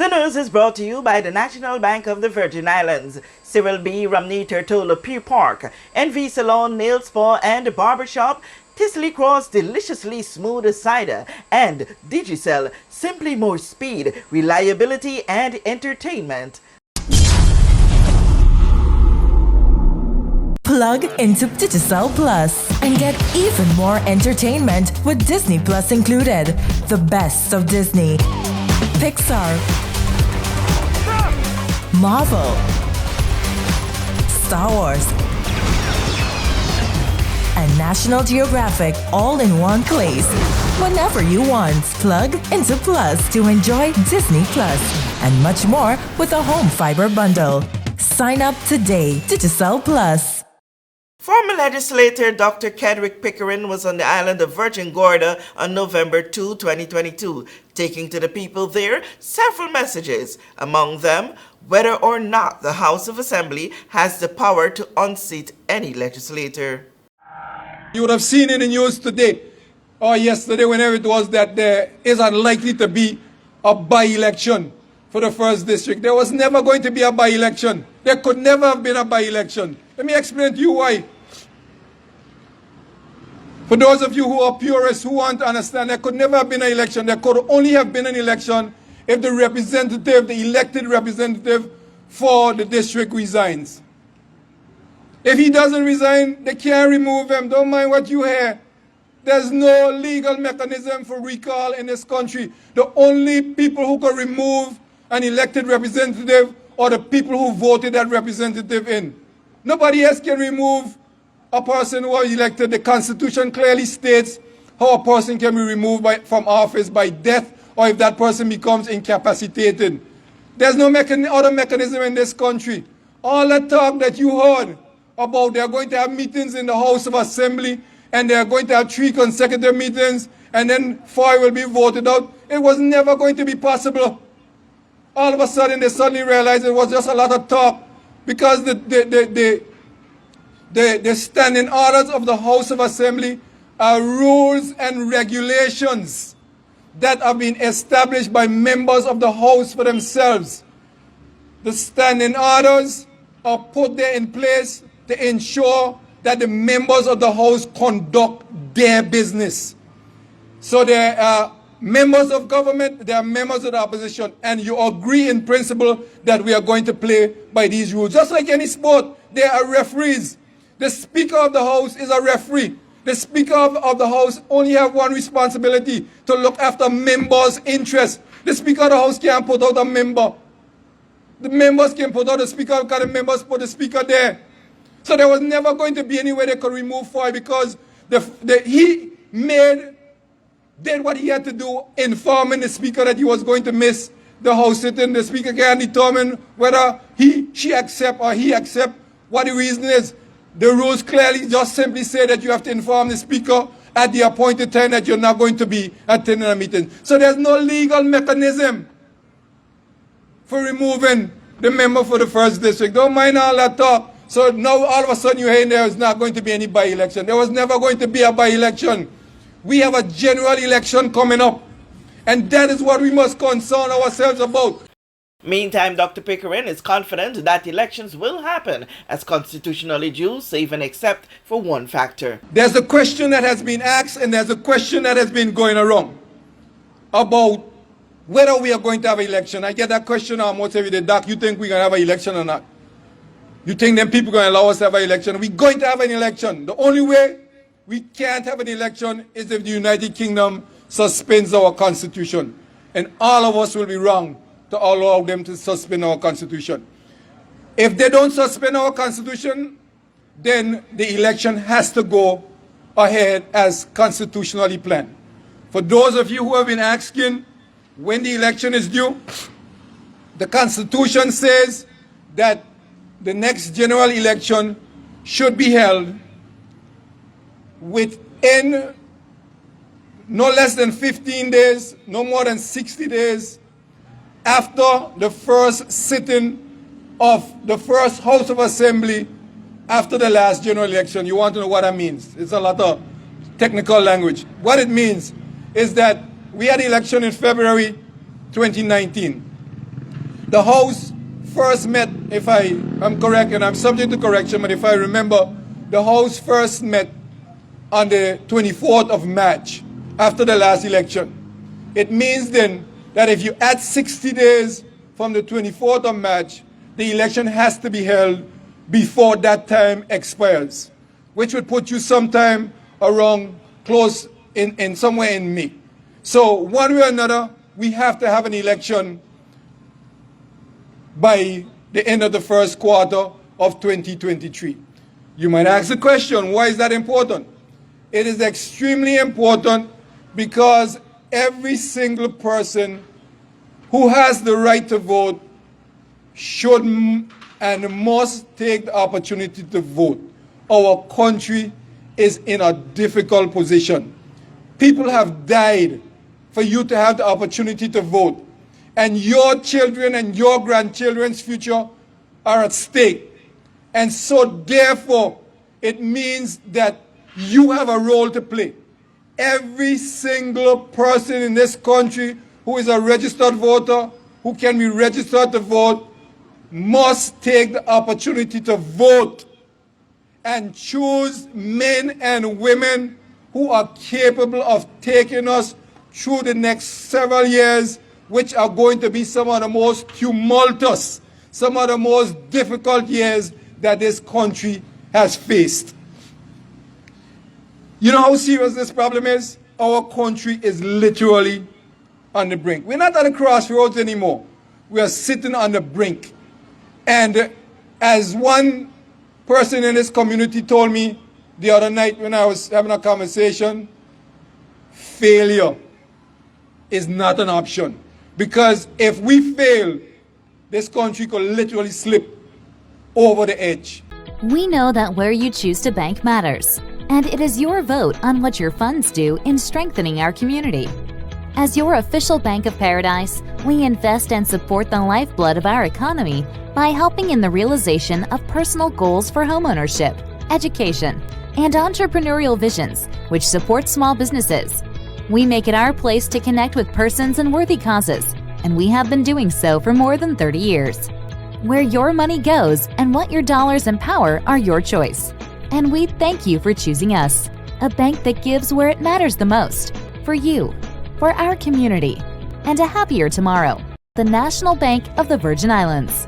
The news is brought to you by the National Bank of the Virgin Islands, Cyril B. Ramney Tertola Pier Park, NV Salon, Nail Spa and Barbershop, Tisley Cross Deliciously Smooth Cider, and Digicel, simply more speed, reliability and entertainment. Plug into Digicel Plus and get even more entertainment with Disney Plus included. The best of Disney, Pixar, Marvel, Star Wars, and National Geographic all in one place. Whenever you want, plug into Plus to enjoy Disney Plus and much more with a home fiber bundle. Sign up today. Digicel Plus. Former legislator Dr. Kedrick Pickering was on the island of Virgin Gorda on November 2, 2022, taking to the people there several messages, among them whether or not the House of Assembly has the power to unseat any legislator. You would have seen in the news today or yesterday, whenever it was, that there is unlikely to be a by-election for the 1st District. There was never going to be a by-election. There could never have been a by-election. Let me explain to you why. For those of you who are purists who want to understand, there could never have been an election. There could only have been an election if the representative, the elected representative for the district resigns. If he doesn't resign, they can't remove him. Don't mind what you hear. There's no legal mechanism for recall in this country. The only people who can remove an elected representative are the people who voted that representative in. Nobody else can remove a person who was elected. The Constitution clearly states how a person can be removed from office by death or if that person becomes incapacitated. There's no other mechanism in this country. All the talk that you heard about they're going to have meetings in the House of Assembly and they're going to have 3 consecutive meetings and then 4 will be voted out, it was never going to be possible. All of a sudden they suddenly realized it was just a lot of talk because the standing orders of the House of Assembly are rules and regulations that have been established by members of the House for themselves. The standing orders are put there in place to ensure that the members of the House conduct their business. So there are members of government, there are members of the opposition, and you agree in principle that we are going to play by these rules. Just like any sport, there are referees. The Speaker of the House is a referee. The Speaker of the House only have one responsibility, to look after members' interests. The Speaker of the House can't put out a member. The members can put out the Speaker because the members put the Speaker there. So there was never going to be any way they could remove Fahie because he did what he had to do, informing the Speaker that he was going to miss the House sitting. The Speaker can determine whether she accept or he accept what the reason is. The rules clearly just simply say that you have to inform the Speaker at the appointed time that you're not going to be attending a meeting. So there's no legal mechanism for removing the member for the 1st District. Don't mind all that talk. So now all of a sudden you're hearing there is not going to be any by-election. There was never going to be a by-election. We have a general election coming up. And that is what we must concern ourselves about. Meantime, Dr. Pickering is confident that elections will happen as constitutionally due, save and except for one factor. There's a question that has been asked and there's a question that has been going around about whether we are going to have an election. I get that question almost every day. Doc, you think we're going to have an election or not? You think them people are going to allow us to have an election? We're going to have an election. The only way we can't have an election is if the United Kingdom suspends our constitution. And all of us will be wrong to allow them to suspend our constitution. If they don't suspend our constitution, then the election has to go ahead as constitutionally planned. For those of you who have been asking when the election is due, the Constitution says that the next general election should be held within no less than 15 days, no more than 60 days after the first sitting of the first House of Assembly after the last general election. You want to know what that means? It's a lot of technical language. What it means is that we had an election in February 2019. The House first met, if I'm correct, and I'm subject to correction, but if I remember, the House first met on the 24th of March after the last election. It means then that if you add 60 days from the 24th of March, the election has to be held before that time expires, which would put you sometime around close in somewhere in May. So one way or another, we have to have an election by the end of the first quarter of 2023. You might ask the question, why is that important? It is extremely important because every single person who has the right to vote should and must take the opportunity to vote. Our country is in a difficult position. People have died for you to have the opportunity to vote. And your children and your grandchildren's future are at stake. And so therefore, it means that you have a role to play. Every single person in this country who is a registered voter, who can be registered to vote, must take the opportunity to vote and choose men and women who are capable of taking us through the next several years, which are going to be some of the most tumultuous, some of the most difficult years that this country has faced. You know how serious this problem is? Our country is literally on the brink. We're not at the crossroads anymore. We are sitting on the brink. And as one person in this community told me the other night when I was having a conversation, failure is not an option. Because if we fail, this country could literally slip over the edge. We know that where you choose to bank matters, and it is your vote on what your funds do in strengthening our community. As your official Bank of Paradise, we invest and support the lifeblood of our economy by helping in the realization of personal goals for homeownership, education, and entrepreneurial visions, which support small businesses. We make it our place to connect with persons and worthy causes, and we have been doing so for more than 30 years. Where your money goes and what your dollars empower are your choice. And we thank you for choosing us, a bank that gives where it matters the most, for you, for our community, and a happier tomorrow. The National Bank of the Virgin Islands.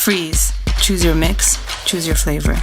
Freeze. Choose your mix, choose your flavor.